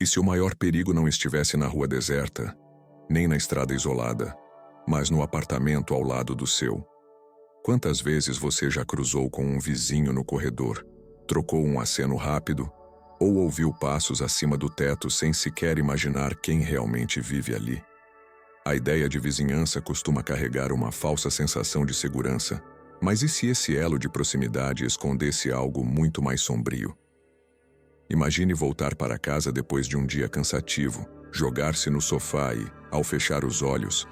E se o maior perigo não estivesse na rua deserta, nem na estrada isolada, mas no apartamento ao lado do seu? Quantas vezes você já cruzou com um vizinho no corredor, trocou um aceno rápido, ou ouviu passos acima do teto sem sequer imaginar quem realmente vive ali? A ideia de vizinhança costuma carregar uma falsa sensação de segurança, mas e se esse elo de proximidade escondesse algo muito mais sombrio? Imagine voltar para casa depois de um dia cansativo, jogar-se no sofá e, ao fechar os olhos,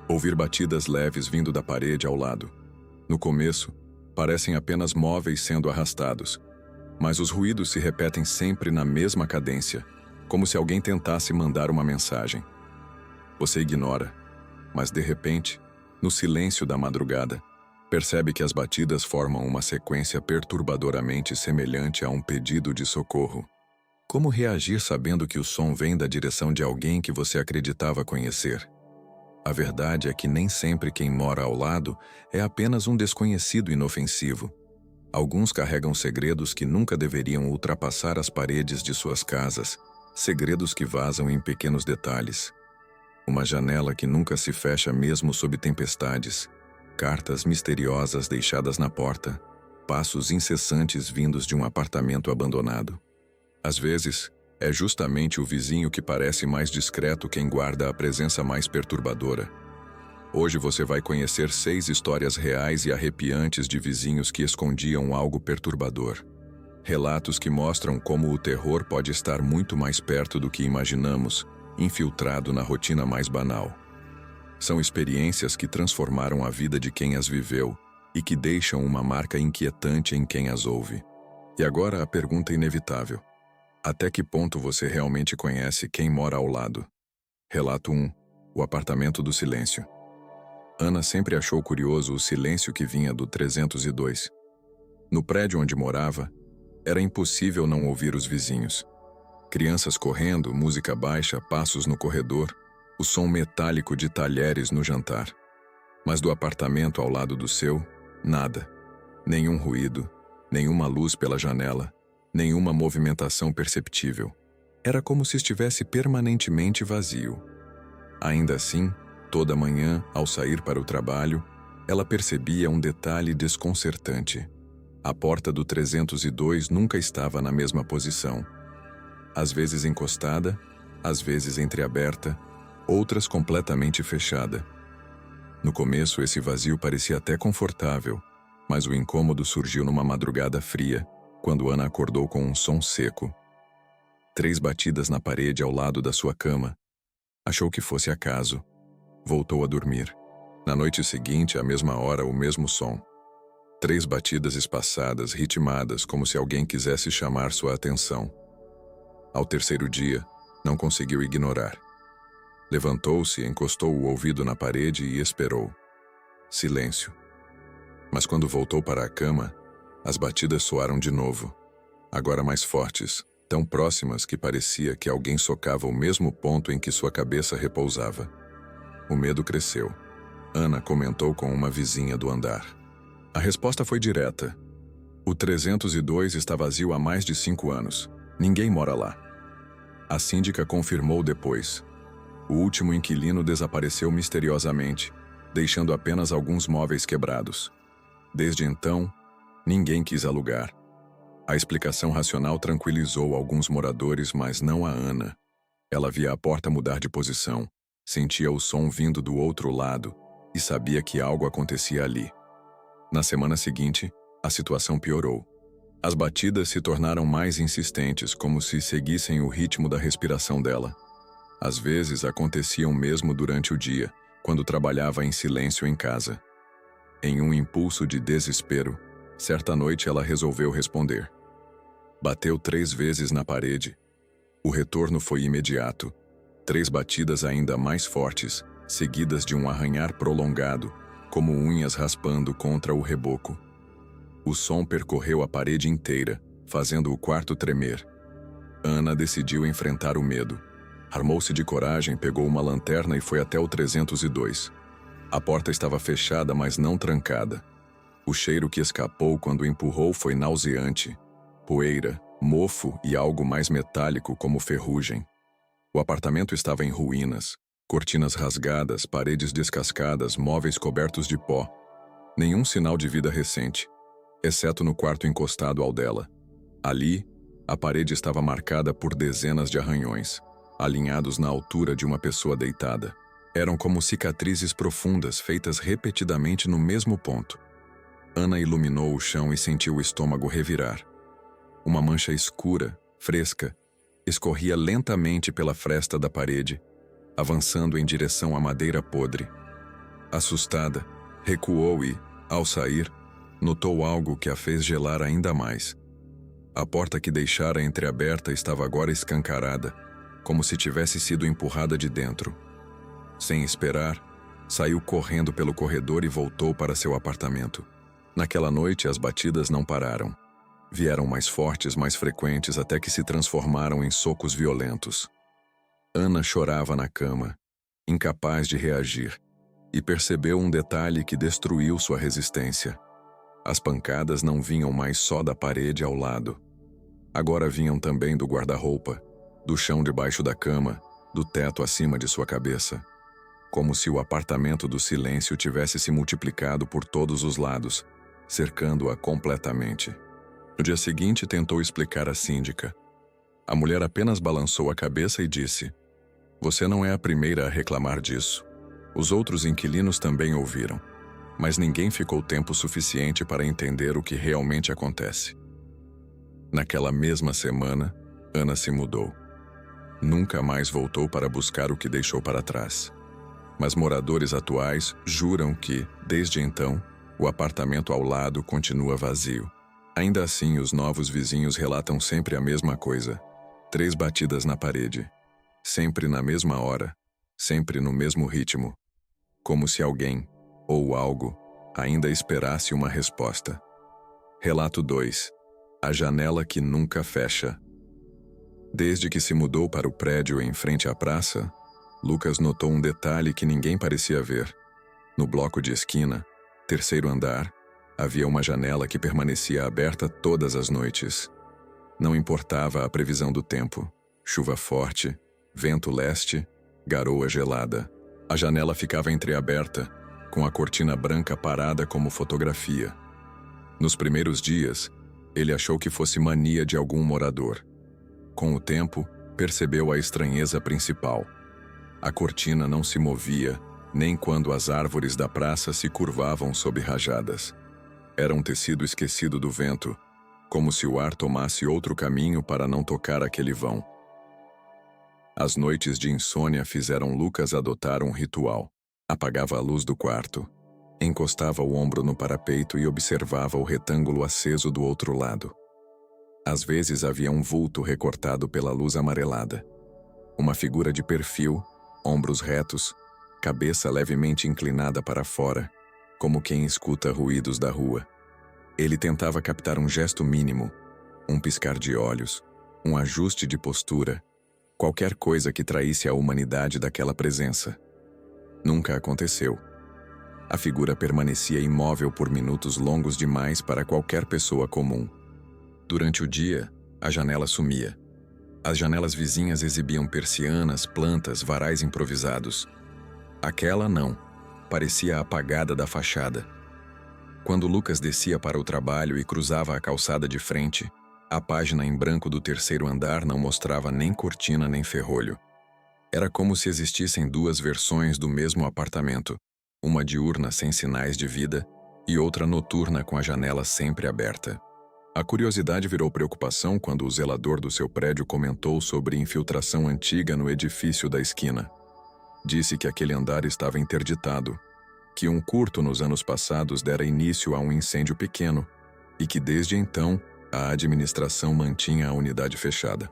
ouvir batidas leves vindo da parede ao lado. No começo, parecem apenas móveis sendo arrastados, mas os ruídos se repetem sempre na mesma cadência, como se alguém tentasse mandar uma mensagem. Você ignora, mas de repente, no silêncio da madrugada, percebe que as batidas formam uma sequência perturbadoramente semelhante a um pedido de socorro. Como reagir sabendo que o som vem da direção de alguém que você acreditava conhecer? A verdade é que nem sempre quem mora ao lado é apenas um desconhecido inofensivo. Alguns carregam segredos que nunca deveriam ultrapassar as paredes de suas casas, segredos que vazam em pequenos detalhes. Uma janela que nunca se fecha mesmo sob tempestades, cartas misteriosas deixadas na porta, passos incessantes vindos de um apartamento abandonado. Às vezes, é justamente o vizinho que parece mais discreto quem guarda a presença mais perturbadora. Hoje você vai conhecer 6 histórias reais e arrepiantes de vizinhos que escondiam algo perturbador. Relatos que mostram como o terror pode estar muito mais perto do que imaginamos, infiltrado na rotina mais banal. São experiências que transformaram a vida de quem as viveu e que deixam uma marca inquietante em quem as ouve. E agora a pergunta inevitável: até que ponto você realmente conhece quem mora ao lado? Relato 1. O apartamento do silêncio. Ana sempre achou curioso o silêncio que vinha do 302. No prédio onde morava, era impossível não ouvir os vizinhos. Crianças correndo, música baixa, passos no corredor, o som metálico de talheres no jantar. Mas do apartamento ao lado do seu, nada. Nenhum ruído, nenhuma luz pela janela, nenhuma movimentação perceptível. Era como se estivesse permanentemente vazio. Ainda assim, toda manhã, ao sair para o trabalho, ela percebia um detalhe desconcertante. A porta do 302 nunca estava na mesma posição. Às vezes encostada, às vezes entreaberta, outras completamente fechada. No começo, esse vazio parecia até confortável, mas o incômodo surgiu numa madrugada fria, quando Ana acordou com um som seco. 3 batidas na parede ao lado da sua cama. Achou que fosse acaso. Voltou a dormir. Na noite seguinte, à mesma hora, o mesmo som. 3 batidas espaçadas, ritmadas, como se alguém quisesse chamar sua atenção. Ao terceiro dia, não conseguiu ignorar. Levantou-se, encostou o ouvido na parede e esperou. Silêncio. Mas quando voltou para a cama, as batidas soaram de novo. Agora mais fortes, tão próximas que parecia que alguém socava o mesmo ponto em que sua cabeça repousava. O medo cresceu. Ana comentou com uma vizinha do andar. A resposta foi direta. O 302 está vazio há mais de 5 anos. Ninguém mora lá. A síndica confirmou depois. O último inquilino desapareceu misteriosamente, deixando apenas alguns móveis quebrados. Desde então, ninguém quis alugar. A explicação racional tranquilizou alguns moradores, mas não a Ana. Ela via a porta mudar de posição, sentia o som vindo do outro lado e sabia que algo acontecia ali. Na semana seguinte, a situação piorou. As batidas se tornaram mais insistentes, como se seguissem o ritmo da respiração dela. Às vezes aconteciam mesmo durante o dia, quando trabalhava em silêncio em casa. Em um impulso de desespero, certa noite ela resolveu responder. Bateu 3 vezes na parede. O retorno foi imediato. 3 batidas ainda mais fortes, seguidas de um arranhar prolongado, como unhas raspando contra o reboco. O som percorreu a parede inteira, fazendo o quarto tremer. Ana decidiu enfrentar o medo. Armou-se de coragem, pegou uma lanterna e foi até o 302. A porta estava fechada, mas não trancada. O cheiro que escapou quando empurrou foi nauseante. Poeira, mofo e algo mais metálico como ferrugem. O apartamento estava em ruínas, cortinas rasgadas, paredes descascadas, móveis cobertos de pó. Nenhum sinal de vida recente, exceto no quarto encostado ao dela. Ali, a parede estava marcada por dezenas de arranhões, alinhados na altura de uma pessoa deitada. Eram como cicatrizes profundas feitas repetidamente no mesmo ponto. Ana iluminou o chão e sentiu o estômago revirar. Uma mancha escura, fresca, escorria lentamente pela fresta da parede, avançando em direção à madeira podre. Assustada, recuou e, ao sair, notou algo que a fez gelar ainda mais. A porta que deixara entreaberta estava agora escancarada, como se tivesse sido empurrada de dentro. Sem esperar, saiu correndo pelo corredor e voltou para seu apartamento. Naquela noite, as batidas não pararam. Vieram mais fortes, mais frequentes, até que se transformaram em socos violentos. Ana chorava na cama, incapaz de reagir, e percebeu um detalhe que destruiu sua resistência. As pancadas não vinham mais só da parede ao lado. Agora vinham também do guarda-roupa, do chão debaixo da cama, do teto acima de sua cabeça. Como se o apartamento do silêncio tivesse se multiplicado por todos os lados, cercando-a completamente. No dia seguinte, tentou explicar à síndica. A mulher apenas balançou a cabeça e disse: "Você não é a primeira a reclamar disso. Os outros inquilinos também ouviram, mas ninguém ficou tempo suficiente para entender o que realmente acontece." Naquela mesma semana, Ana se mudou. Nunca mais voltou para buscar o que deixou para trás. Mas moradores atuais juram que, desde então, o apartamento ao lado continua vazio. Ainda assim, os novos vizinhos relatam sempre a mesma coisa: 3 batidas na parede. Sempre na mesma hora, sempre no mesmo ritmo. Como se alguém, ou algo, ainda esperasse uma resposta. Relato 2. A janela que nunca fecha. Desde que se mudou para o prédio em frente à praça, Lucas notou um detalhe que ninguém parecia ver. No bloco de esquina, 3º andar, havia uma janela que permanecia aberta todas as noites. Não importava a previsão do tempo: chuva forte, vento leste, garoa gelada. A janela ficava entreaberta, com a cortina branca parada como fotografia. Nos primeiros dias, ele achou que fosse mania de algum morador. Com o tempo, percebeu a estranheza principal. A cortina não se movia, nem quando as árvores da praça se curvavam sob rajadas. Era um tecido esquecido do vento, como se o ar tomasse outro caminho para não tocar aquele vão. As noites de insônia fizeram Lucas adotar um ritual. Apagava a luz do quarto, encostava o ombro no parapeito e observava o retângulo aceso do outro lado. Às vezes havia um vulto recortado pela luz amarelada. Uma figura de perfil, ombros retos, cabeça levemente inclinada para fora, como quem escuta ruídos da rua. Ele tentava captar um gesto mínimo, um piscar de olhos, um ajuste de postura, qualquer coisa que traísse a humanidade daquela presença. Nunca aconteceu. A figura permanecia imóvel por minutos longos demais para qualquer pessoa comum. Durante o dia, a janela sumia. As janelas vizinhas exibiam persianas, plantas, varais improvisados. Aquela não, parecia apagada da fachada. Quando Lucas descia para o trabalho e cruzava a calçada de frente, a página em branco do 3º andar não mostrava nem cortina nem ferrolho. Era como se existissem 2 versões do mesmo apartamento, uma diurna sem sinais de vida e outra noturna com a janela sempre aberta. A curiosidade virou preocupação quando o zelador do seu prédio comentou sobre infiltração antiga no edifício da esquina. Disse que aquele andar estava interditado, que um curto nos anos passados dera início a um incêndio pequeno e que desde então a administração mantinha a unidade fechada.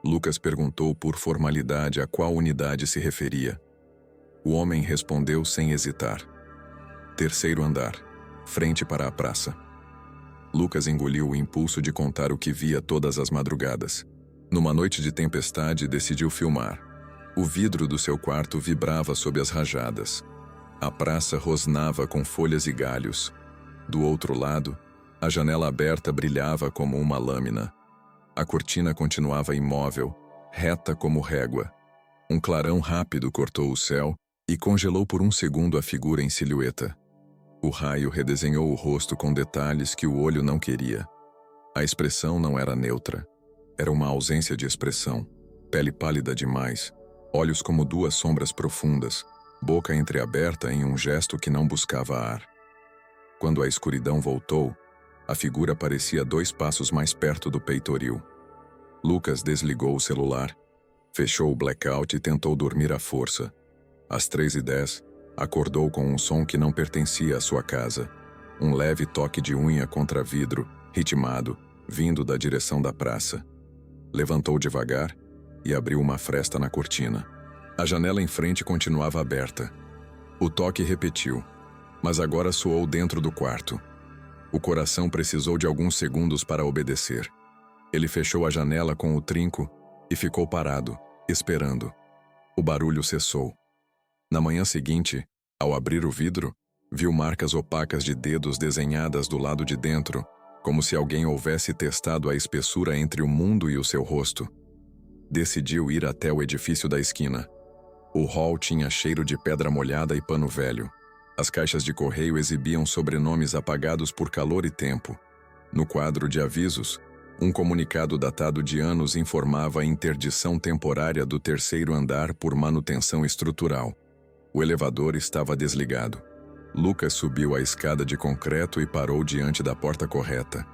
Lucas perguntou por formalidade a qual unidade se referia. O homem respondeu sem hesitar: 3º andar, frente para a praça. Lucas engoliu o impulso de contar o que via todas as madrugadas. Numa noite de tempestade, decidiu filmar. O vidro do seu quarto vibrava sob as rajadas. A praça rosnava com folhas e galhos. Do outro lado, a janela aberta brilhava como uma lâmina. A cortina continuava imóvel, reta como régua. Um clarão rápido cortou o céu e congelou por um segundo a figura em silhueta. O raio redesenhou o rosto com detalhes que o olho não queria. A expressão não era neutra. Era uma ausência de expressão. Pele pálida demais, olhos como duas sombras profundas, boca entreaberta em um gesto que não buscava ar. Quando a escuridão voltou, a figura parecia 2 passos mais perto do peitoril. Lucas desligou o celular, fechou o blackout e tentou dormir à força. Às 3h10, acordou com um som que não pertencia à sua casa. Um leve toque de unha contra vidro, ritmado, vindo da direção da praça. Levantou devagar e abriu uma fresta na cortina. A janela em frente continuava aberta. O toque repetiu, mas agora soou dentro do quarto. O coração precisou de alguns segundos para obedecer. Ele fechou a janela com o trinco e ficou parado, esperando. O barulho cessou. Na manhã seguinte, ao abrir o vidro, viu marcas opacas de dedos desenhadas do lado de dentro, como se alguém houvesse testado a espessura entre o mundo e o seu rosto. Decidiu ir até o edifício da esquina. O hall tinha cheiro de pedra molhada e pano velho. As caixas de correio exibiam sobrenomes apagados por calor e tempo. No quadro de avisos, um comunicado datado de anos informava a interdição temporária do 3º andar por manutenção estrutural. O elevador estava desligado. Lucas subiu a escada de concreto e parou diante da porta correta.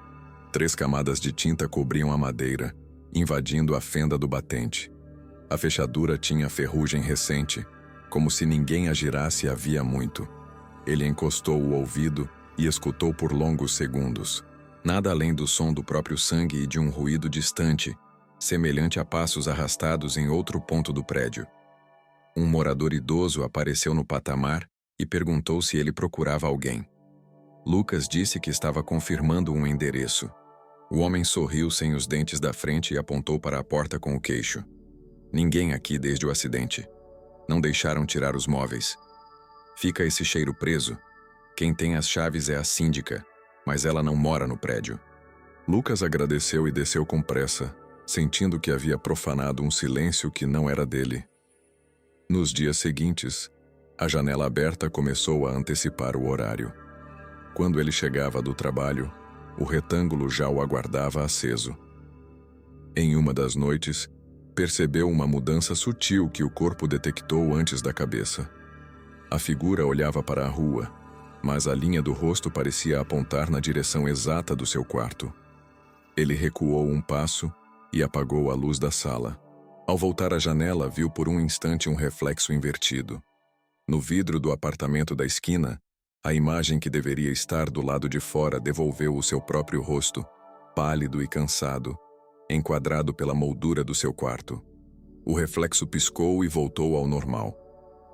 3 camadas de tinta cobriam a madeira, invadindo a fenda do batente. A fechadura tinha ferrugem recente, como se ninguém a girasse havia muito. Ele encostou o ouvido e escutou por longos segundos. Nada além do som do próprio sangue e de um ruído distante, semelhante a passos arrastados em outro ponto do prédio. Um morador idoso apareceu no patamar e perguntou se ele procurava alguém. Lucas disse que estava confirmando um endereço. O homem sorriu sem os dentes da frente e apontou para a porta com o queixo. Ninguém aqui desde o acidente. Não deixaram tirar os móveis. Fica esse cheiro preso. Quem tem as chaves é a síndica, mas ela não mora no prédio. Lucas agradeceu e desceu com pressa, sentindo que havia profanado um silêncio que não era dele. Nos dias seguintes, a janela aberta começou a antecipar o horário. Quando ele chegava do trabalho, o retângulo já o aguardava aceso. Em uma das noites, percebeu uma mudança sutil que o corpo detectou antes da cabeça. A figura olhava para a rua, mas a linha do rosto parecia apontar na direção exata do seu quarto. Ele recuou um passo e apagou a luz da sala. Ao voltar à janela, viu por um instante um reflexo invertido. No vidro do apartamento da esquina, a imagem que deveria estar do lado de fora devolveu o seu próprio rosto, pálido e cansado, enquadrado pela moldura do seu quarto. O reflexo piscou e voltou ao normal.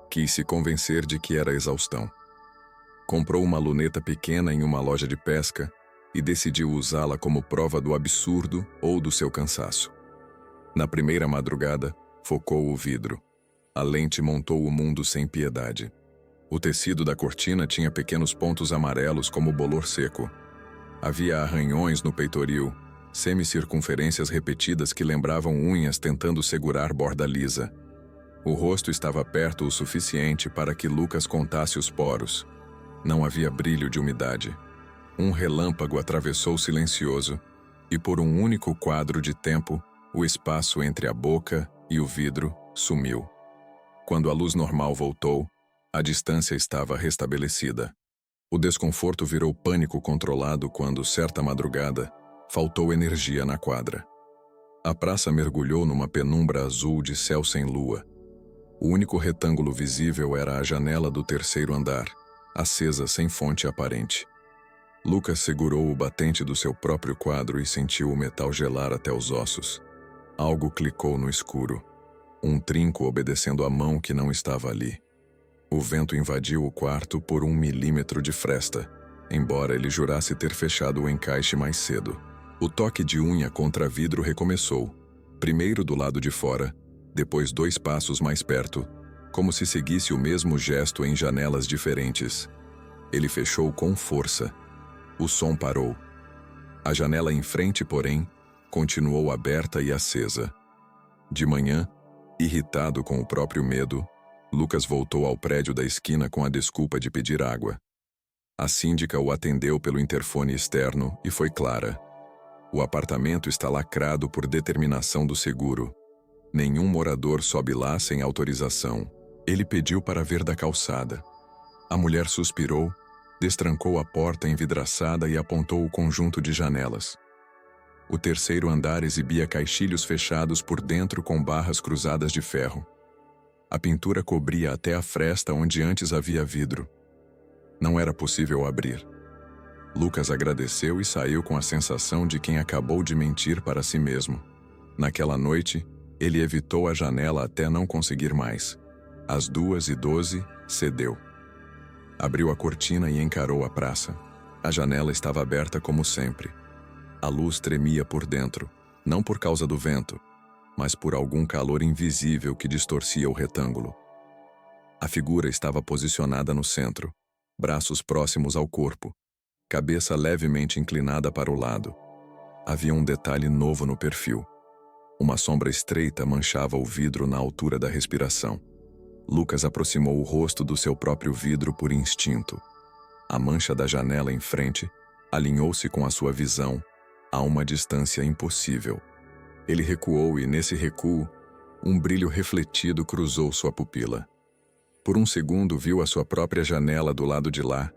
Quis se convencer de que era exaustão. Comprou uma luneta pequena em uma loja de pesca e decidiu usá-la como prova do absurdo ou do seu cansaço. Na primeira madrugada, focou o vidro. A lente montou o mundo sem piedade. O tecido da cortina tinha pequenos pontos amarelos como bolor seco. Havia arranhões no peitoril, semicircunferências repetidas que lembravam unhas tentando segurar borda lisa. O rosto estava perto o suficiente para que Lucas contasse os poros. Não havia brilho de umidade. Um relâmpago atravessou silencioso, e por um único quadro de tempo, o espaço entre a boca e o vidro sumiu. Quando a luz normal voltou, a distância estava restabelecida. O desconforto virou pânico controlado quando, certa madrugada, faltou energia na quadra. A praça mergulhou numa penumbra azul de céu sem lua. O único retângulo visível era a janela do 3º andar, acesa sem fonte aparente. Lucas segurou o batente do seu próprio quadro e sentiu o metal gelar até os ossos. Algo clicou no escuro. Um trinco obedecendo a mão que não estava ali. O vento invadiu o quarto por 1 milímetro de fresta, embora ele jurasse ter fechado o encaixe mais cedo. O toque de unha contra vidro recomeçou, primeiro do lado de fora, depois 2 passos mais perto, como se seguisse o mesmo gesto em janelas diferentes. Ele fechou com força. O som parou. A janela em frente, porém, continuou aberta e acesa. De manhã, irritado com o próprio medo, Lucas voltou ao prédio da esquina com a desculpa de pedir água. A síndica o atendeu pelo interfone externo e foi clara. O apartamento está lacrado por determinação do seguro. Nenhum morador sobe lá sem autorização. Ele pediu para ver da calçada. A mulher suspirou, destrancou a porta envidraçada e apontou o conjunto de janelas. O terceiro andar exibia caixilhos fechados por dentro com barras cruzadas de ferro. A pintura cobria até a fresta onde antes havia vidro. Não era possível abrir. Lucas agradeceu e saiu com a sensação de quem acabou de mentir para si mesmo. Naquela noite, ele evitou a janela até não conseguir mais. Às 2h12, cedeu. Abriu a cortina e encarou a praça. A janela estava aberta como sempre. A luz tremia por dentro, não por causa do vento, mas por algum calor invisível que distorcia o retângulo. A figura estava posicionada no centro, braços próximos ao corpo, cabeça levemente inclinada para o lado. Havia um detalhe novo no perfil. Uma sombra estreita manchava o vidro na altura da respiração. Lucas aproximou o rosto do seu próprio vidro por instinto. A mancha da janela em frente alinhou-se com a sua visão a uma distância impossível. Ele recuou e, nesse recuo, um brilho refletido cruzou sua pupila. Por um segundo viu a sua própria janela do lado de lá,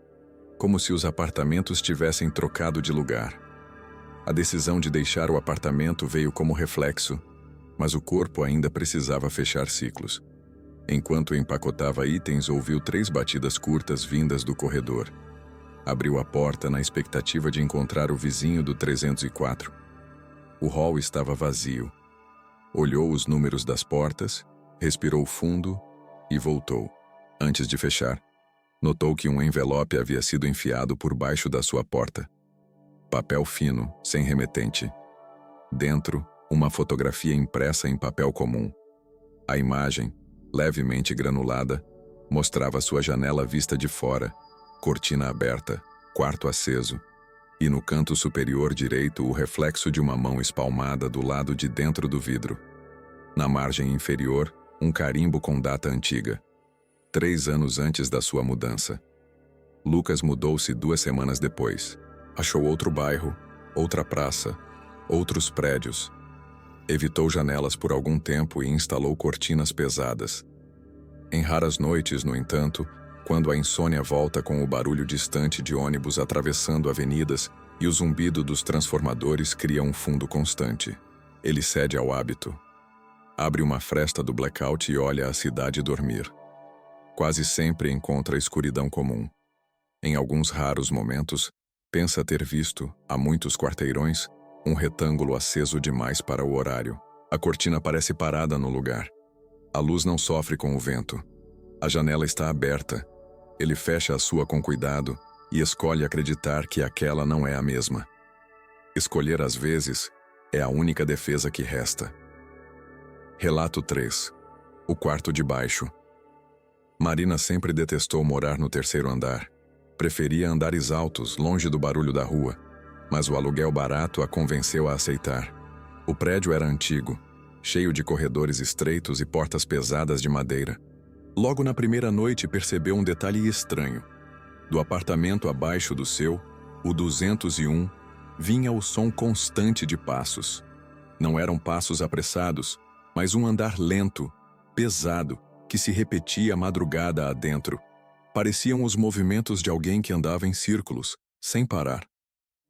como se os apartamentos tivessem trocado de lugar. A decisão de deixar o apartamento veio como reflexo, mas o corpo ainda precisava fechar ciclos. Enquanto empacotava itens, ouviu 3 batidas curtas vindas do corredor. Abriu a porta na expectativa de encontrar o vizinho do 304. O hall estava vazio. Olhou os números das portas, respirou fundo e voltou. Antes de fechar, notou que um envelope havia sido enfiado por baixo da sua porta. Papel fino, sem remetente. Dentro, uma fotografia impressa em papel comum. A imagem, levemente granulada, mostrava sua janela vista de fora, cortina aberta, quarto aceso, e no canto superior direito o reflexo de uma mão espalmada do lado de dentro do vidro. Na margem inferior, um carimbo com data antiga, 3 anos antes da sua mudança. Lucas mudou-se 2 semanas depois. Achou outro bairro, outra praça, outros prédios. Evitou janelas por algum tempo e instalou cortinas pesadas. Em raras noites, no entanto, quando a insônia volta com o barulho distante de ônibus atravessando avenidas e o zumbido dos transformadores cria um fundo constante, ele cede ao hábito. Abre uma fresta do blackout e olha a cidade dormir. Quase sempre encontra escuridão comum. Em alguns raros momentos, pensa ter visto, a muitos quarteirões, um retângulo aceso demais para o horário. A cortina parece parada no lugar. A luz não sofre com o vento. A janela está aberta. Ele fecha a sua com cuidado e escolhe acreditar que aquela não é a mesma. Escolher às vezes é a única defesa que resta. Relato 3. O quarto de baixo. Marina sempre detestou morar no 3º andar. Preferia andares altos, longe do barulho da rua, mas o aluguel barato a convenceu a aceitar. O prédio era antigo, cheio de corredores estreitos e portas pesadas de madeira. Logo na primeira noite percebeu um detalhe estranho. Do apartamento abaixo do seu, o 201, vinha o som constante de passos. Não eram passos apressados, mas um andar lento, pesado, que se repetia a madrugada adentro. Pareciam os movimentos de alguém que andava em círculos, sem parar.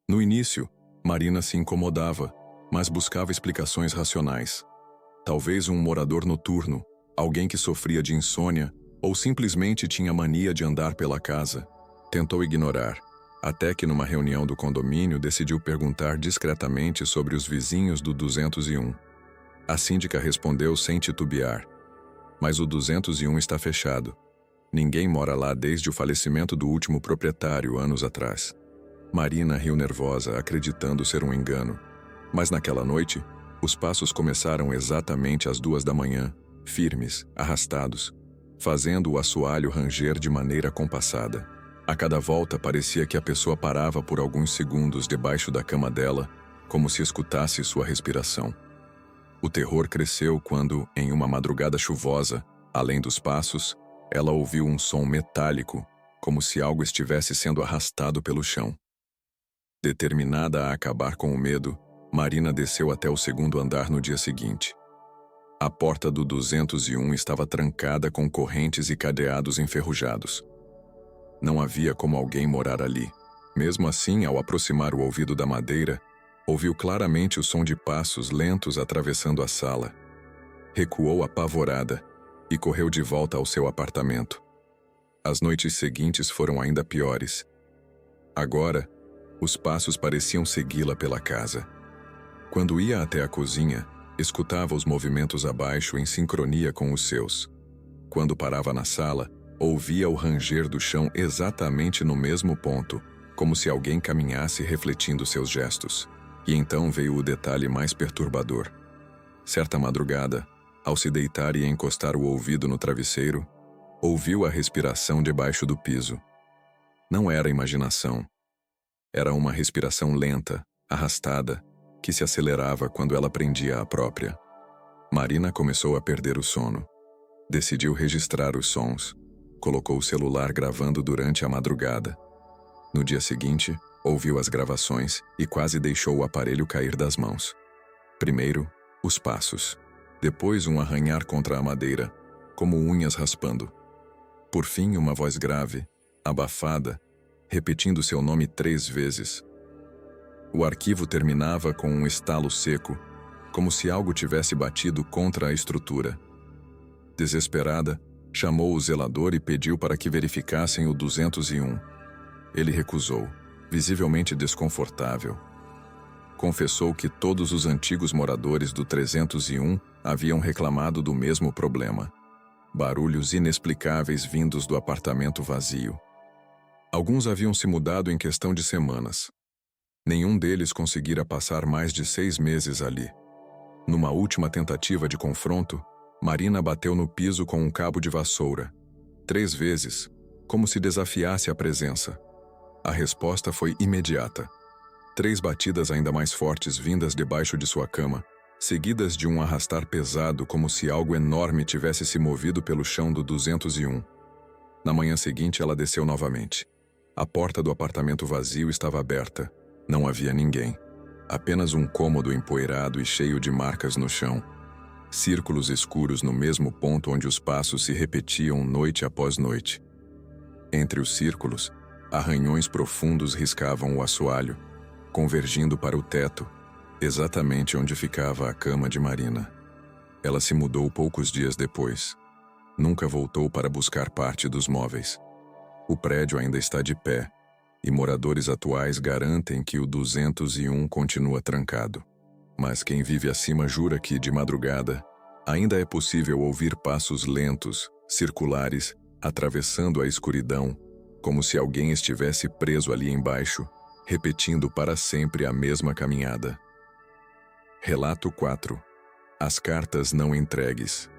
No início, Marina se incomodava, mas buscava explicações racionais. Talvez um morador noturno, alguém que sofria de insônia, ou simplesmente tinha mania de andar pela casa. Tentou ignorar, até que numa reunião do condomínio decidiu perguntar discretamente sobre os vizinhos do 201. A síndica respondeu sem titubear. Mas o 201 está fechado. Ninguém mora lá desde o falecimento do último proprietário, anos atrás. Marina riu nervosa, acreditando ser um engano. Mas naquela noite, os passos começaram exatamente às 2 da manhã, firmes, arrastados, fazendo o assoalho ranger de maneira compassada. A cada volta parecia que a pessoa parava por alguns segundos debaixo da cama dela, como se escutasse sua respiração. O terror cresceu quando, em uma madrugada chuvosa, além dos passos, ela ouviu um som metálico, como se algo estivesse sendo arrastado pelo chão. Determinada a acabar com o medo, Marina desceu até o segundo andar no dia seguinte. A porta do 201 estava trancada com correntes e cadeados enferrujados. Não havia como alguém morar ali. Mesmo assim, ao aproximar o ouvido da madeira, ouviu claramente o som de passos lentos atravessando a sala. Recuou apavorada e correu de volta ao seu apartamento. As noites seguintes foram ainda piores. Agora, os passos pareciam segui-la pela casa. Quando ia até a cozinha, escutava os movimentos abaixo em sincronia com os seus. Quando parava na sala, ouvia o ranger do chão exatamente no mesmo ponto, como se alguém caminhasse refletindo seus gestos. E então veio o detalhe mais perturbador. Certa madrugada, ao se deitar e encostar o ouvido no travesseiro, ouviu a respiração debaixo do piso. Não era imaginação. Era uma respiração lenta, arrastada, que se acelerava quando ela prendia a própria. Marina começou a perder o sono. Decidiu registrar os sons. Colocou o celular gravando durante a madrugada. No dia seguinte, ouviu as gravações e quase deixou o aparelho cair das mãos. Primeiro, os passos. Depois, um arranhar contra a madeira, como unhas raspando. Por fim, uma voz grave, abafada, repetindo seu nome 3 vezes. O arquivo terminava com um estalo seco, como se algo tivesse batido contra a estrutura. Desesperada, chamou o zelador e pediu para que verificassem o 201. Ele recusou, visivelmente desconfortável. Confessou que todos os antigos moradores do 301 haviam reclamado do mesmo problema. Barulhos inexplicáveis vindos do apartamento vazio. Alguns haviam se mudado em questão de semanas. Nenhum deles conseguira passar mais de 6 meses ali. Numa última tentativa de confronto, Marina bateu no piso com um cabo de vassoura. 3 vezes, como se desafiasse a presença. A resposta foi imediata. 3 batidas ainda mais fortes vindas debaixo de sua cama, seguidas de um arrastar pesado como se algo enorme tivesse se movido pelo chão do 201. Na manhã seguinte, ela desceu novamente. A porta do apartamento vazio estava aberta. Não havia ninguém. Apenas um cômodo empoeirado e cheio de marcas no chão. Círculos escuros no mesmo ponto onde os passos se repetiam noite após noite. Entre os círculos, arranhões profundos riscavam o assoalho, convergindo para o teto, exatamente onde ficava a cama de Marina. Ela se mudou poucos dias depois. Nunca voltou para buscar parte dos móveis. O prédio ainda está de pé, e moradores atuais garantem que o 201 continua trancado. Mas quem vive acima jura que, de madrugada, ainda é possível ouvir passos lentos, circulares, atravessando a escuridão, como se alguém estivesse preso ali embaixo, repetindo para sempre a mesma caminhada. Relato 4. As cartas não entregues.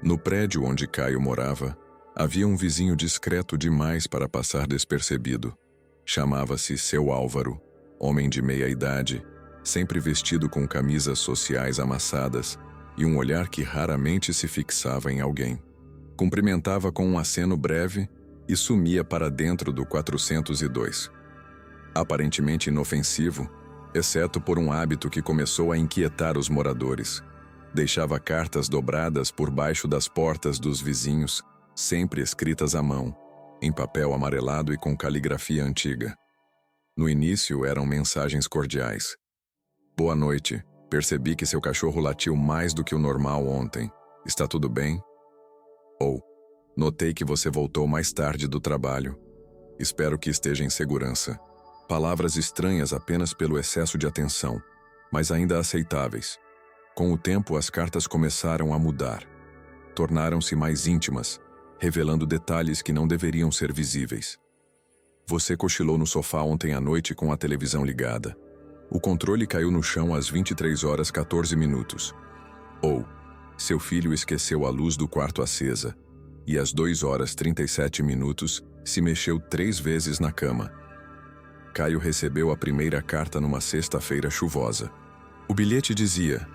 No prédio onde Caio morava, havia um vizinho discreto demais para passar despercebido. Chamava-se Seu Álvaro, homem de meia-idade, sempre vestido com camisas sociais amassadas e um olhar que raramente se fixava em alguém. Cumprimentava com um aceno breve e sumia para dentro do 402. Aparentemente inofensivo, exceto por um hábito que começou a inquietar os moradores. Deixava cartas dobradas por baixo das portas dos vizinhos, sempre escritas à mão, em papel amarelado e com caligrafia antiga. No início eram mensagens cordiais. Boa noite, percebi que seu cachorro latiu mais do que o normal ontem. Está tudo bem? Ou, notei que você voltou mais tarde do trabalho. Espero que esteja em segurança. Palavras estranhas apenas pelo excesso de atenção, mas ainda aceitáveis. Com o tempo, as cartas começaram a mudar. Tornaram-se mais íntimas, revelando detalhes que não deveriam ser visíveis. Você cochilou no sofá ontem à noite com a televisão ligada. O controle caiu no chão às 23h14. Ou, seu filho esqueceu a luz do quarto acesa, e às 2h37 se mexeu 3 vezes na cama. Caio recebeu a primeira carta numa sexta-feira chuvosa. O bilhete dizia: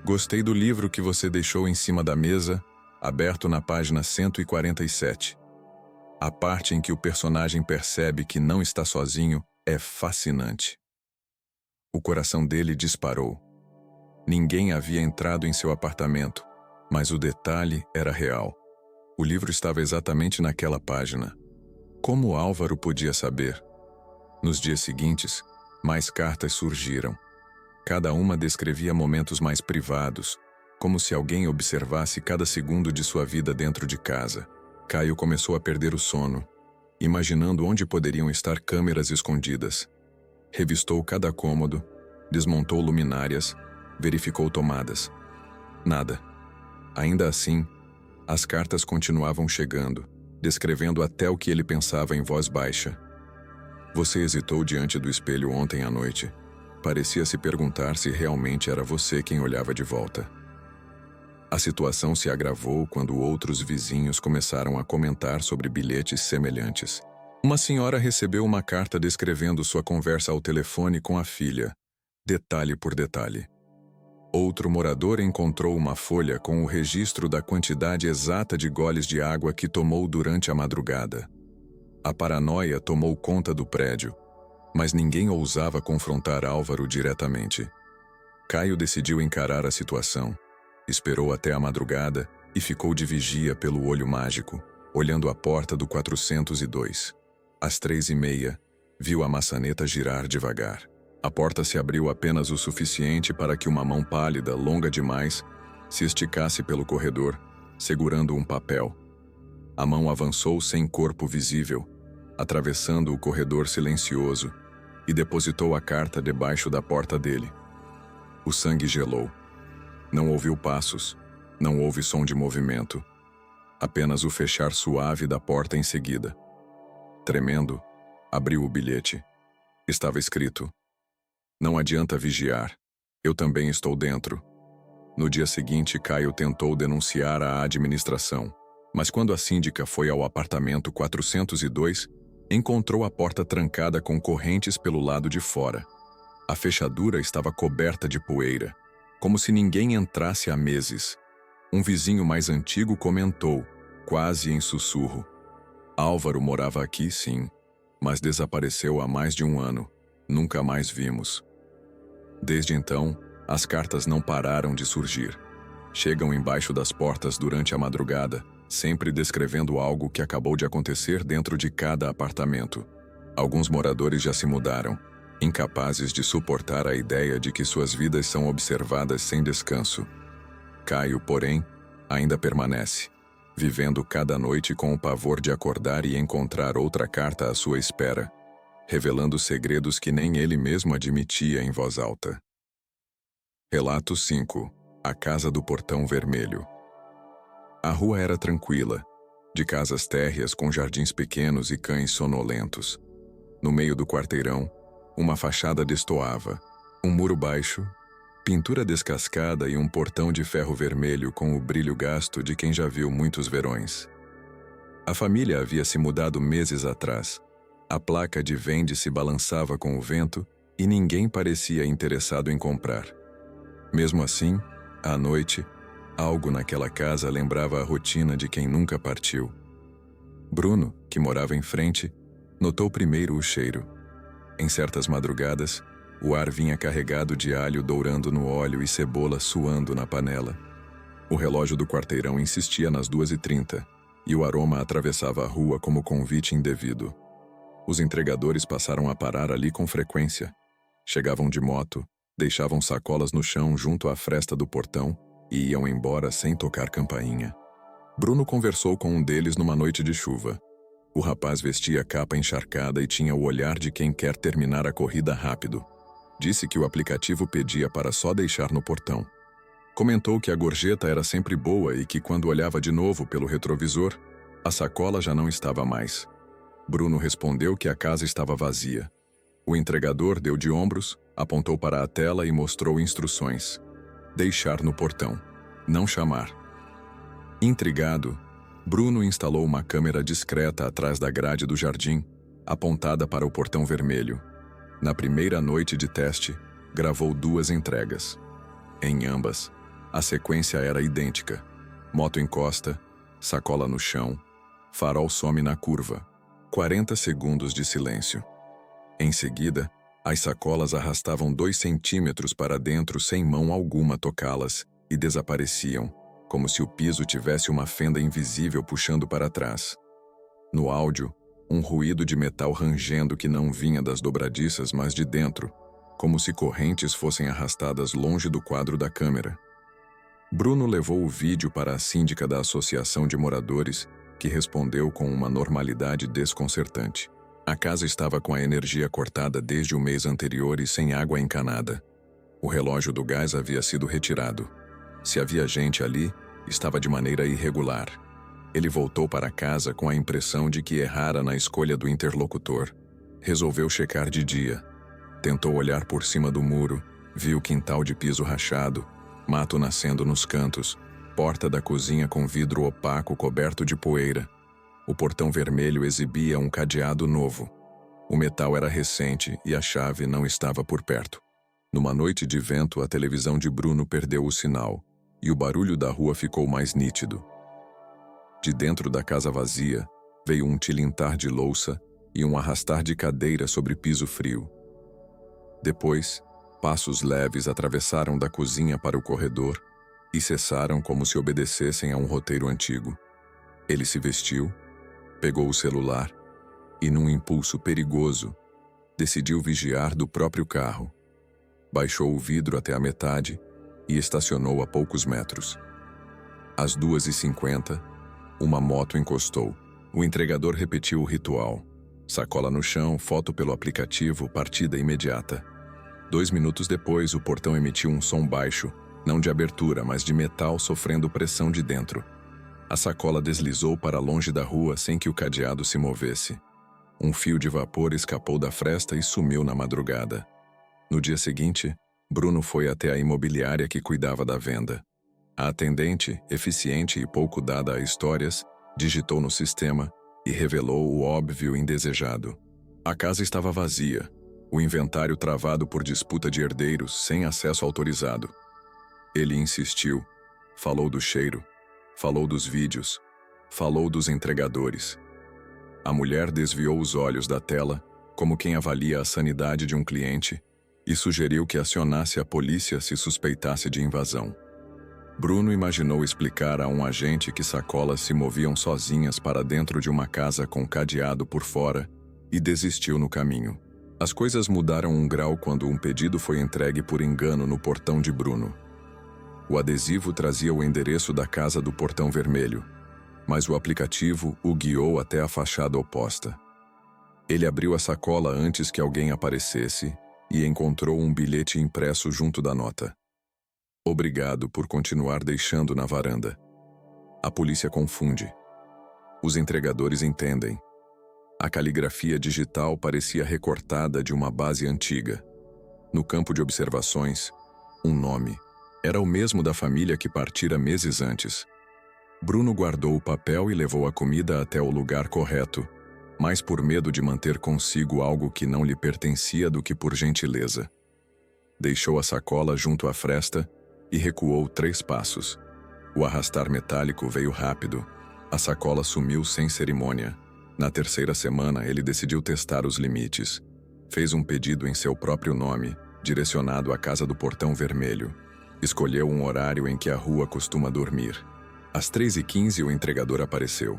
Gostei do livro que você deixou em cima da mesa, aberto na página 147. A parte em que o personagem percebe que não está sozinho é fascinante. O coração dele disparou. Ninguém havia entrado em seu apartamento, mas o detalhe era real. O livro estava exatamente naquela página. Como Álvaro podia saber? Nos dias seguintes, mais cartas surgiram. Cada uma descrevia momentos mais privados, como se alguém observasse cada segundo de sua vida dentro de casa. Caio começou a perder o sono, imaginando onde poderiam estar câmeras escondidas. Revistou cada cômodo, desmontou luminárias, verificou tomadas. Nada. Ainda assim, as cartas continuavam chegando, descrevendo até o que ele pensava em voz baixa. Você hesitou diante do espelho ontem à noite. Parecia se perguntar se realmente era você quem olhava de volta. A situação se agravou quando outros vizinhos começaram a comentar sobre bilhetes semelhantes. Uma senhora recebeu uma carta descrevendo sua conversa ao telefone com a filha, detalhe por detalhe. Outro morador encontrou uma folha com o registro da quantidade exata de goles de água que tomou durante a madrugada. A paranoia tomou conta do prédio, mas ninguém ousava confrontar Álvaro diretamente. Caio decidiu encarar a situação. Esperou até a madrugada e ficou de vigia pelo olho mágico, olhando a porta do 402. Às 3h30, viu a maçaneta girar devagar. A porta se abriu apenas o suficiente para que uma mão pálida, longa demais, se esticasse pelo corredor, segurando um papel. A mão avançou sem corpo visível, atravessando o corredor silencioso, e depositou a carta debaixo da porta dele. O sangue gelou. Não ouviu passos, não houve som de movimento. Apenas o fechar suave da porta em seguida. Tremendo, abriu o bilhete. Estava escrito: "Não adianta vigiar. Eu também estou dentro." No dia seguinte, Caio tentou denunciar a administração, mas quando a síndica foi ao apartamento 402, encontrou a porta trancada com correntes pelo lado de fora. A fechadura estava coberta de poeira, como se ninguém entrasse há meses. Um vizinho mais antigo comentou, quase em sussurro: "Álvaro morava aqui, sim, mas desapareceu há mais de um ano. Nunca mais vimos." Desde então, as cartas não pararam de surgir. Chegam embaixo das portas durante a madrugada, sempre descrevendo algo que acabou de acontecer dentro de cada apartamento. Alguns moradores já se mudaram, incapazes de suportar a ideia de que suas vidas são observadas sem descanso. Caio, porém, ainda permanece, vivendo cada noite com o pavor de acordar e encontrar outra carta à sua espera, revelando segredos que nem ele mesmo admitia em voz alta. Relato 5. A Casa do Portão Vermelho. A rua era tranquila, de casas térreas com jardins pequenos e cães sonolentos. No meio do quarteirão, uma fachada destoava, um muro baixo, pintura descascada e um portão de ferro vermelho com o brilho gasto de quem já viu muitos verões. A família havia se mudado meses atrás. A placa de vende se balançava com o vento e ninguém parecia interessado em comprar. Mesmo assim, à noite, algo naquela casa lembrava a rotina de quem nunca partiu. Bruno, que morava em frente, notou primeiro o cheiro. Em certas madrugadas, o ar vinha carregado de alho dourando no óleo e cebola suando na panela. O relógio do quarteirão insistia nas 2h30, e o aroma atravessava a rua como convite indevido. Os entregadores passaram a parar ali com frequência. Chegavam de moto, deixavam sacolas no chão junto à fresta do portão e iam embora sem tocar campainha. Bruno conversou com um deles numa noite de chuva. O rapaz vestia capa encharcada e tinha o olhar de quem quer terminar a corrida rápido. Disse que o aplicativo pedia para só deixar no portão. Comentou que a gorjeta era sempre boa e que quando olhava de novo pelo retrovisor, a sacola já não estava mais. Bruno respondeu que a casa estava vazia. O entregador deu de ombros, apontou para a tela e mostrou instruções. Deixar no portão. Não chamar. Intrigado, Bruno instalou uma câmera discreta atrás da grade do jardim, apontada para o portão vermelho. Na primeira noite de teste, gravou 2 entregas. Em ambas, A sequência era idêntica. Moto encosta, sacola no chão, farol some na curva. 40 segundos de silêncio. Em seguida, as sacolas arrastavam 2 centímetros para dentro sem mão alguma tocá-las e desapareciam, como se o piso tivesse uma fenda invisível puxando para trás. No áudio, um ruído de metal rangendo que não vinha das dobradiças, mas de dentro, como se correntes fossem arrastadas longe do quadro da câmera. Bruno levou o vídeo para a síndica da Associação de Moradores, que respondeu com uma normalidade desconcertante. A casa estava com a energia cortada desde o mês anterior e sem água encanada. O relógio do gás havia sido retirado. Se havia gente ali, estava de maneira irregular. Ele voltou para casa com a impressão de que errara na escolha do interlocutor. Resolveu checar de dia. Tentou olhar por cima do muro, viu quintal de piso rachado, mato nascendo nos cantos, porta da cozinha com vidro opaco coberto de poeira. O portão vermelho exibia um cadeado novo. O metal era recente e a chave não estava por perto. Numa noite de vento, a televisão de Bruno perdeu o sinal e o barulho da rua ficou mais nítido. De dentro da casa vazia, veio um tilintar de louça e um arrastar de cadeira sobre piso frio. Depois, passos leves atravessaram da cozinha para o corredor e cessaram como se obedecessem a um roteiro antigo. Ele se vestiu, pegou o celular e, num impulso perigoso, decidiu vigiar do próprio carro. Baixou o vidro até a metade e estacionou a poucos metros. Às 2h50, uma moto encostou. O entregador repetiu o ritual. Sacola no chão, foto pelo aplicativo, partida imediata. 2 minutos depois, o portão emitiu um som baixo, não de abertura, mas de metal sofrendo pressão de dentro. A sacola deslizou para longe da rua sem que o cadeado se movesse. Um fio de vapor escapou da fresta e sumiu na madrugada. No dia seguinte, Bruno foi até a imobiliária que cuidava da venda. A atendente, eficiente e pouco dada a histórias, digitou no sistema e revelou o óbvio indesejado. A casa estava vazia, o inventário travado por disputa de herdeiros sem acesso autorizado. Ele insistiu, falou do cheiro, falou dos vídeos, falou dos entregadores. A mulher desviou os olhos da tela, como quem avalia a sanidade de um cliente, e sugeriu que acionasse a polícia se suspeitasse de invasão. Bruno imaginou explicar a um agente que sacolas se moviam sozinhas para dentro de uma casa com cadeado por fora e desistiu no caminho. As coisas mudaram 1 grau quando um pedido foi entregue por engano no portão de Bruno. O adesivo trazia o endereço da casa do Portão Vermelho, mas o aplicativo o guiou até a fachada oposta. Ele abriu a sacola antes que alguém aparecesse e encontrou um bilhete impresso junto da nota. Obrigado por continuar deixando na varanda. A polícia confunde. Os entregadores entendem. A caligrafia digital parecia recortada de uma base antiga. No campo de observações, um nome. Era o mesmo da família que partira meses antes. Bruno guardou o papel e levou a comida até o lugar correto, mais por medo de manter consigo algo que não lhe pertencia do que por gentileza. Deixou a sacola junto à fresta e recuou 3 passos. O arrastar metálico veio rápido. A sacola sumiu sem cerimônia. Na 3ª semana, ele decidiu testar os limites. Fez um pedido em seu próprio nome, direcionado à casa do Portão Vermelho. Escolheu um horário em que a rua costuma dormir. Às 3h15, o entregador apareceu.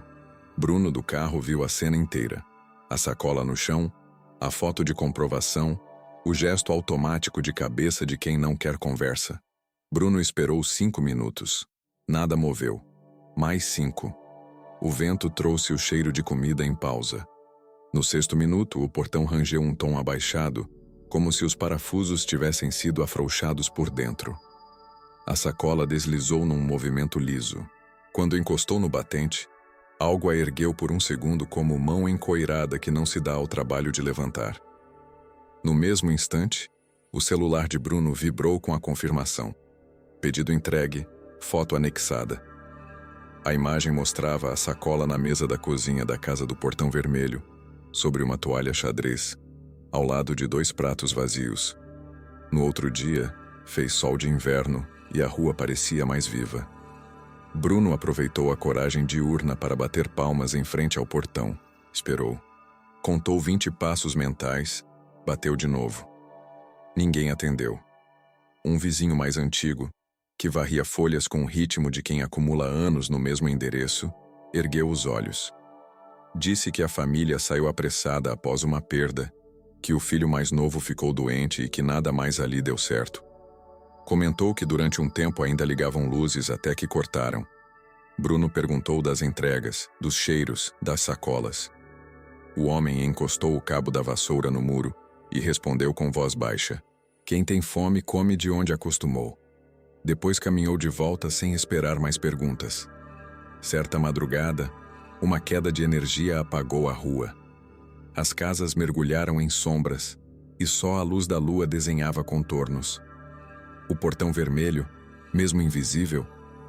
Bruno do carro viu a cena inteira. A sacola no chão, a foto de comprovação, o gesto automático de cabeça de quem não quer conversa. Bruno esperou 5 minutos. Nada moveu. Mais 5. O vento trouxe o cheiro de comida em pausa. No 6º minuto, o portão rangeu um tom abaixado, como se os parafusos tivessem sido afrouxados por dentro. A sacola deslizou num movimento liso. Quando encostou no batente, algo a ergueu por um segundo como mão encoirada que não se dá ao trabalho de levantar. No mesmo instante, o celular de Bruno vibrou com a confirmação. Pedido entregue, foto anexada. A imagem mostrava a sacola na mesa da cozinha da casa do Portão Vermelho, sobre uma toalha xadrez, ao lado de 2 pratos vazios. No outro dia, fez sol de inverno e a rua parecia mais viva. Bruno aproveitou a coragem diurna para bater palmas em frente ao portão. Esperou. Contou 20 passos mentais, bateu de novo. Ninguém atendeu. Um vizinho mais antigo, que varria folhas com o ritmo de quem acumula anos no mesmo endereço, ergueu os olhos. Disse que a família saiu apressada após uma perda, que o filho mais novo ficou doente e que nada mais ali deu certo. Comentou que durante um tempo ainda ligavam luzes até que cortaram. Bruno perguntou das entregas, dos cheiros, das sacolas. O homem encostou o cabo da vassoura no muro e respondeu com voz baixa: "Quem tem fome come de onde acostumou." Depois caminhou de volta sem esperar mais perguntas. Certa madrugada, uma queda de energia apagou a rua. As casas mergulharam em sombras e só a luz da lua desenhava contornos. O portão vermelho, mesmo invisível,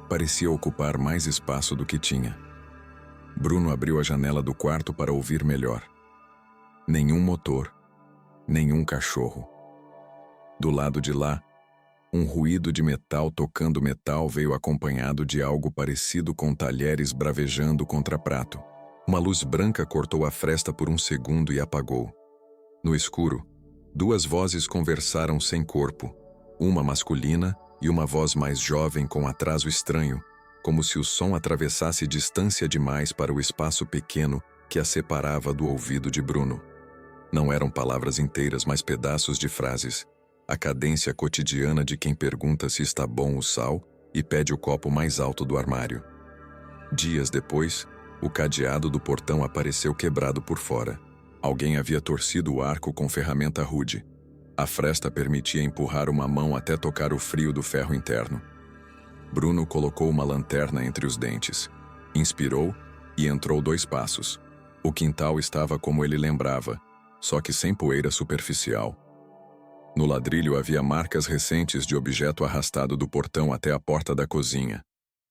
parecia ocupar mais espaço do que tinha. Bruno abriu a janela do quarto para ouvir melhor. Nenhum motor, nenhum cachorro. Do lado de lá, um ruído de metal tocando metal veio acompanhado de algo parecido com talheres bravejando contra prato. Uma luz branca cortou a fresta por um segundo e apagou. No escuro, duas vozes conversaram sem corpo, uma masculina e uma voz mais jovem com atraso estranho, como se o som atravessasse distância demais para o espaço pequeno que a separava do ouvido de Bruno. Não eram palavras inteiras, mas pedaços de frases. A cadência cotidiana de quem pergunta se está bom o sal e pede o copo mais alto do armário. Dias depois, o cadeado do portão apareceu quebrado por fora. Alguém havia torcido o arco com ferramenta rude. A fresta permitia empurrar uma mão até tocar o frio do ferro interno. Bruno colocou uma lanterna entre os dentes, inspirou e entrou 2 passos. O quintal estava como ele lembrava, só que sem poeira superficial. No ladrilho havia marcas recentes de objeto arrastado do portão até a porta da cozinha.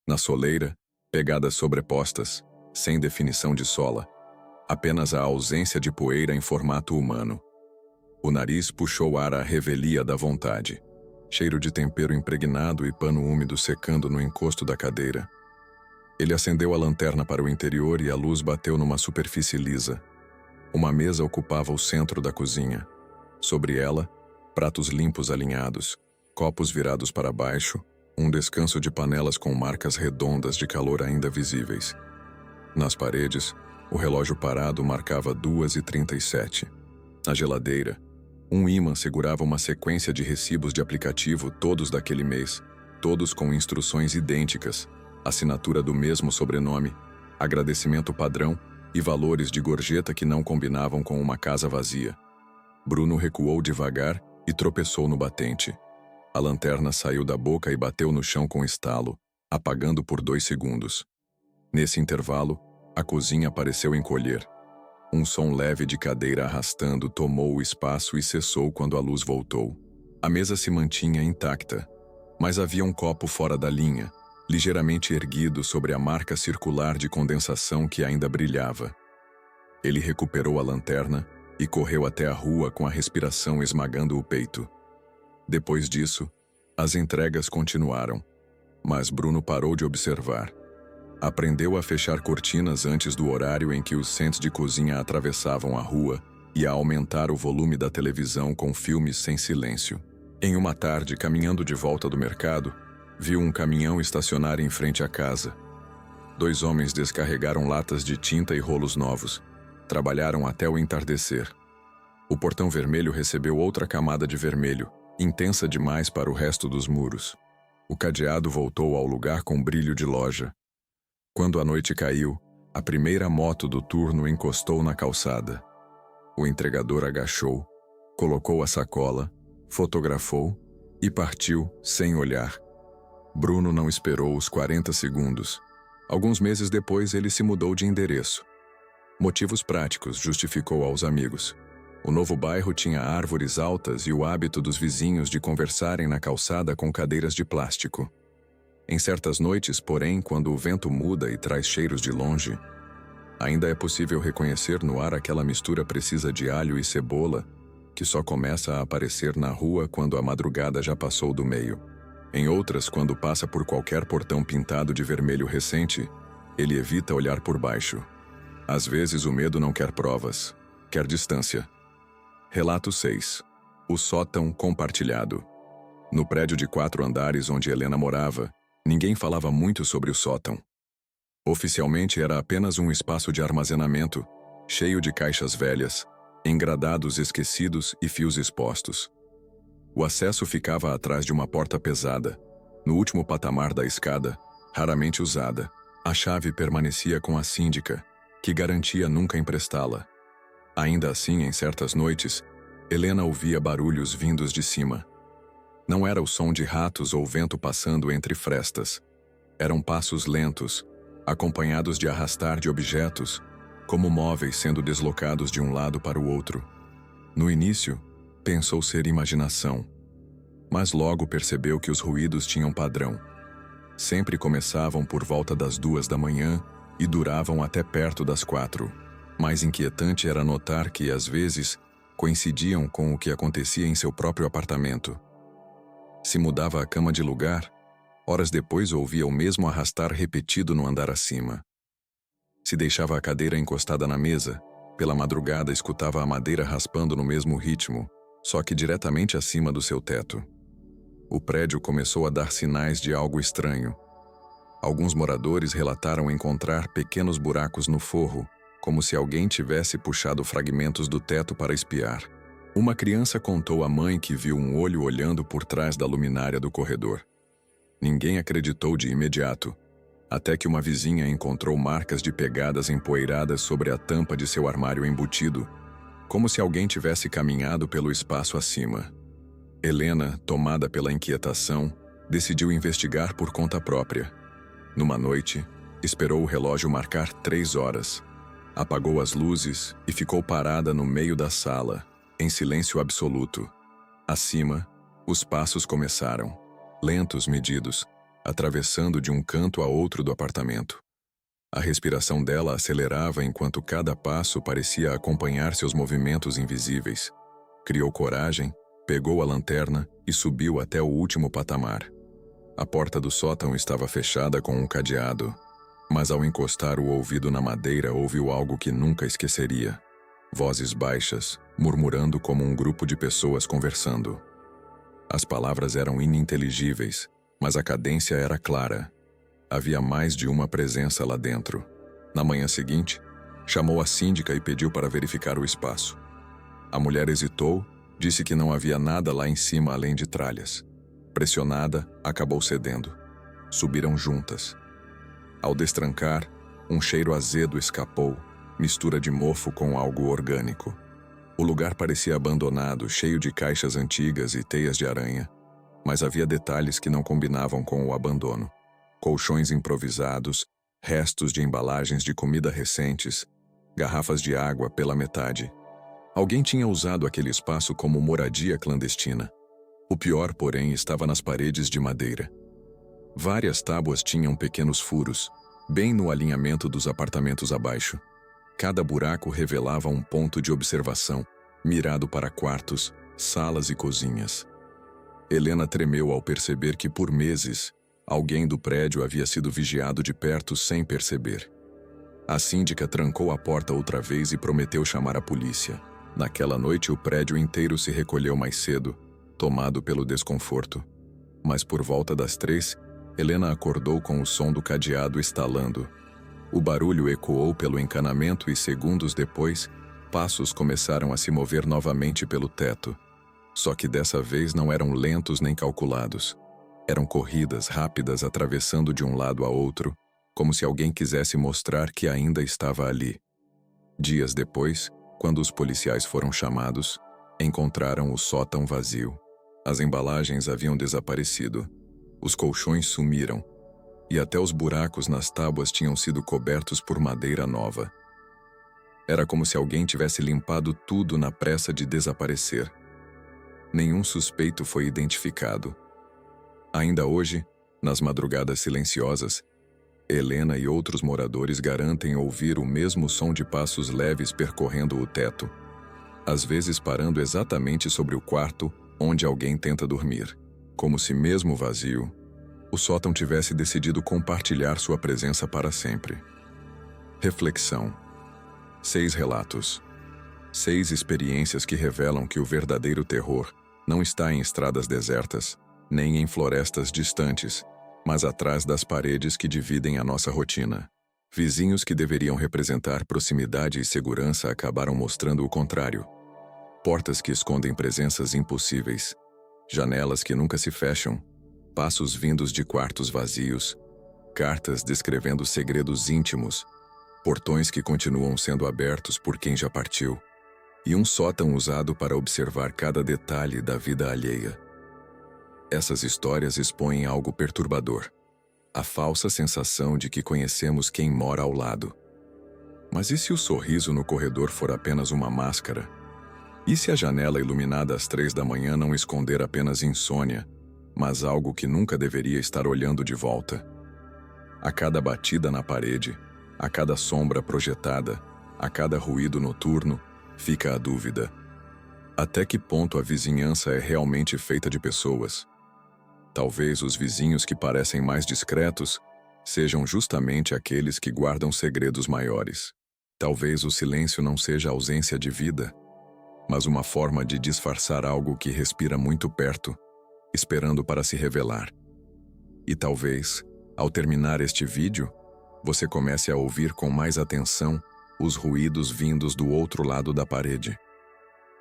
Na soleira, pegadas sobrepostas, sem definição de sola. Apenas a ausência de poeira em formato humano. O nariz puxou ar à revelia da vontade. Cheiro de tempero impregnado e pano úmido secando no encosto da cadeira. Ele acendeu a lanterna para o interior e a luz bateu numa superfície lisa. Uma mesa ocupava o centro da cozinha. Sobre ela, pratos limpos alinhados, copos virados para baixo, um descanso de panelas com marcas redondas de calor ainda visíveis. Nas paredes, o relógio parado marcava 2h37. Na geladeira, um ímã segurava uma sequência de recibos de aplicativo, todos daquele mês, todos com instruções idênticas, assinatura do mesmo sobrenome, agradecimento padrão e valores de gorjeta que não combinavam com uma casa vazia. Bruno recuou devagar e tropeçou no batente. A lanterna saiu da boca e bateu no chão com estalo, apagando por 2 segundos. Nesse intervalo, a cozinha pareceu encolher. Um som leve de cadeira arrastando tomou o espaço e cessou quando a luz voltou. A mesa se mantinha intacta, mas havia um copo fora da linha, ligeiramente erguido sobre a marca circular de condensação que ainda brilhava. Ele recuperou a lanterna e correu até a rua com a respiração esmagando o peito. Depois disso, as entregas continuaram, mas Bruno parou de observar. Aprendeu a fechar cortinas antes do horário em que os sets de cozinha atravessavam a rua e a aumentar o volume da televisão com filmes sem silêncio. Em uma tarde, caminhando de volta do mercado, viu um caminhão estacionar em frente à casa. 2 homens descarregaram latas de tinta e rolos novos. Trabalharam até o entardecer. O portão vermelho recebeu outra camada de vermelho, intensa demais para o resto dos muros. O cadeado voltou ao lugar com brilho de loja. Quando a noite caiu, a primeira moto do turno encostou na calçada. O entregador agachou, colocou a sacola, fotografou e partiu sem olhar. Bruno não esperou os 40 segundos. Alguns meses depois ele se mudou de endereço. Motivos práticos, justificou aos amigos. O novo bairro tinha árvores altas e o hábito dos vizinhos de conversarem na calçada com cadeiras de plástico. Em certas noites, porém, quando o vento muda e traz cheiros de longe, ainda é possível reconhecer no ar aquela mistura precisa de alho e cebola que só começa a aparecer na rua quando a madrugada já passou do meio. Em outras, quando passa por qualquer portão pintado de vermelho recente, ele evita olhar por baixo. Às vezes o medo não quer provas, quer distância. Relato 6. O sótão compartilhado. No prédio de 4 andares onde Helena morava, ninguém falava muito sobre o sótão. Oficialmente era apenas um espaço de armazenamento, cheio de caixas velhas, engradados esquecidos e fios expostos. O acesso ficava atrás de uma porta pesada, no último patamar da escada, raramente usada. A chave permanecia com a síndica, que garantia nunca emprestá-la. Ainda assim, em certas noites, Helena ouvia barulhos vindos de cima. Não era o som de ratos ou vento passando entre frestas. Eram passos lentos, acompanhados de arrastar de objetos, como móveis sendo deslocados de um lado para o outro. No início, pensou ser imaginação, mas logo percebeu que os ruídos tinham padrão. Sempre começavam por volta das 2 da manhã e duravam até perto das 4. Mais inquietante era notar que, às vezes, coincidiam com o que acontecia em seu próprio apartamento. Se mudava a cama de lugar, horas depois ouvia o mesmo arrastar repetido no andar acima. Se deixava a cadeira encostada na mesa, pela madrugada escutava a madeira raspando no mesmo ritmo, só que diretamente acima do seu teto. O prédio começou a dar sinais de algo estranho. Alguns moradores relataram encontrar pequenos buracos no forro, como se alguém tivesse puxado fragmentos do teto para espiar. Uma criança contou à mãe que viu um olho olhando por trás da luminária do corredor. Ninguém acreditou de imediato, até que uma vizinha encontrou marcas de pegadas empoeiradas sobre a tampa de seu armário embutido, como se alguém tivesse caminhado pelo espaço acima. Helena, tomada pela inquietação, decidiu investigar por conta própria. Numa noite, esperou o relógio marcar 3 horas. Apagou as luzes e ficou parada no meio da sala, em silêncio absoluto. Acima, os passos começaram, lentos, medidos, atravessando de um canto a outro do apartamento. A respiração dela acelerava enquanto cada passo parecia acompanhar seus movimentos invisíveis. Criou coragem, pegou a lanterna e subiu até o último patamar. A porta do sótão estava fechada com um cadeado, mas ao encostar o ouvido na madeira ouviu algo que nunca esqueceria. Vozes baixas, murmurando como um grupo de pessoas conversando. As palavras eram ininteligíveis, mas a cadência era clara. Havia mais de uma presença lá dentro. Na manhã seguinte, chamou a síndica e pediu para verificar o espaço. A mulher hesitou, disse que não havia nada lá em cima além de tralhas. Pressionada, acabou cedendo. Subiram juntas. Ao destrancar, um cheiro azedo escapou, mistura de mofo com algo orgânico. O lugar parecia abandonado, cheio de caixas antigas e teias de aranha, mas havia detalhes que não combinavam com o abandono. Colchões improvisados, restos de embalagens de comida recentes, garrafas de água pela metade. Alguém tinha usado aquele espaço como moradia clandestina. O pior, porém, estava nas paredes de madeira. Várias tábuas tinham pequenos furos, bem no alinhamento dos apartamentos abaixo. Cada buraco revelava um ponto de observação, mirado para quartos, salas e cozinhas. Helena tremeu ao perceber que, por meses, alguém do prédio havia sido vigiado de perto sem perceber. A síndica trancou a porta outra vez e prometeu chamar a polícia. Naquela noite, o prédio inteiro se recolheu mais cedo, tomado pelo desconforto. Mas por volta das 3, Helena acordou com o som do cadeado estalando. O barulho ecoou pelo encanamento e, segundos depois, passos começaram a se mover novamente pelo teto. Só que dessa vez não eram lentos nem calculados. Eram corridas rápidas atravessando de um lado a outro, como se alguém quisesse mostrar que ainda estava ali. Dias depois, quando os policiais foram chamados, encontraram o sótão vazio. As embalagens haviam desaparecido. Os colchões sumiram. E até os buracos nas tábuas tinham sido cobertos por madeira nova. Era como se alguém tivesse limpado tudo na pressa de desaparecer. Nenhum suspeito foi identificado. Ainda hoje, nas madrugadas silenciosas, Helena e outros moradores garantem ouvir o mesmo som de passos leves percorrendo o teto, às vezes parando exatamente sobre o quarto onde alguém tenta dormir. como se mesmo vazio, o sótão tivesse decidido compartilhar sua presença para sempre. Reflexão. 6 relatos. 6 experiências que revelam que o verdadeiro terror não está em estradas desertas, nem em florestas distantes, mas atrás das paredes que dividem a nossa rotina. Vizinhos que deveriam representar proximidade e segurança acabaram mostrando o contrário. Portas que escondem presenças impossíveis. Janelas que nunca se fecham. Passos vindos de quartos vazios. Cartas descrevendo segredos íntimos. Portões que continuam sendo abertos por quem já partiu. E um sótão usado para observar cada detalhe da vida alheia. Essas histórias expõem algo perturbador. A falsa sensação de que conhecemos quem mora ao lado. Mas e se o sorriso no corredor for apenas uma máscara? E se a janela iluminada às 3 da manhã não esconder apenas insônia, mas algo que nunca deveria estar olhando de volta? A cada batida na parede, a cada sombra projetada, a cada ruído noturno, fica a dúvida. Até que ponto a vizinhança é realmente feita de pessoas? Talvez os vizinhos que parecem mais discretos sejam justamente aqueles que guardam segredos maiores. Talvez o silêncio não seja ausência de vida, mas uma forma de disfarçar algo que respira muito perto, esperando para se revelar. E talvez, ao terminar este vídeo, você comece a ouvir com mais atenção os ruídos vindos do outro lado da parede.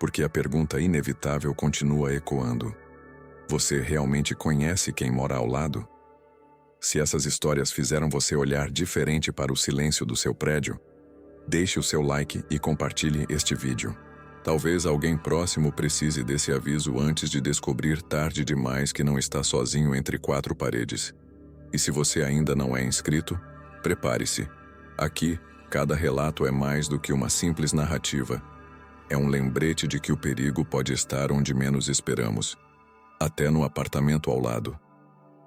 Porque a pergunta inevitável continua ecoando. Você realmente conhece quem mora ao lado? Se essas histórias fizeram você olhar diferente para o silêncio do seu prédio, deixe o seu like e compartilhe este vídeo. Talvez alguém próximo precise desse aviso antes de descobrir tarde demais que não está sozinho entre 4 paredes. E se você ainda não é inscrito, prepare-se. Aqui, cada relato é mais do que uma simples narrativa. É um lembrete de que o perigo pode estar onde menos esperamos. Até no apartamento ao lado.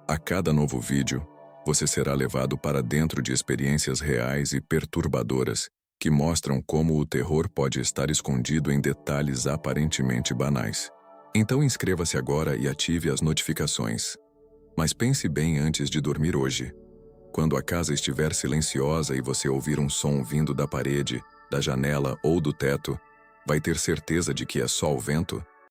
A cada novo vídeo, você será levado para dentro de experiências reais e perturbadoras que mostram como o terror pode estar escondido em detalhes aparentemente banais. Então inscreva-se agora e ative as notificações. Mas pense bem antes de dormir hoje. Quando a casa estiver silenciosa e você ouvir um som vindo da parede, da janela ou do teto, vai ter certeza de que é só o vento?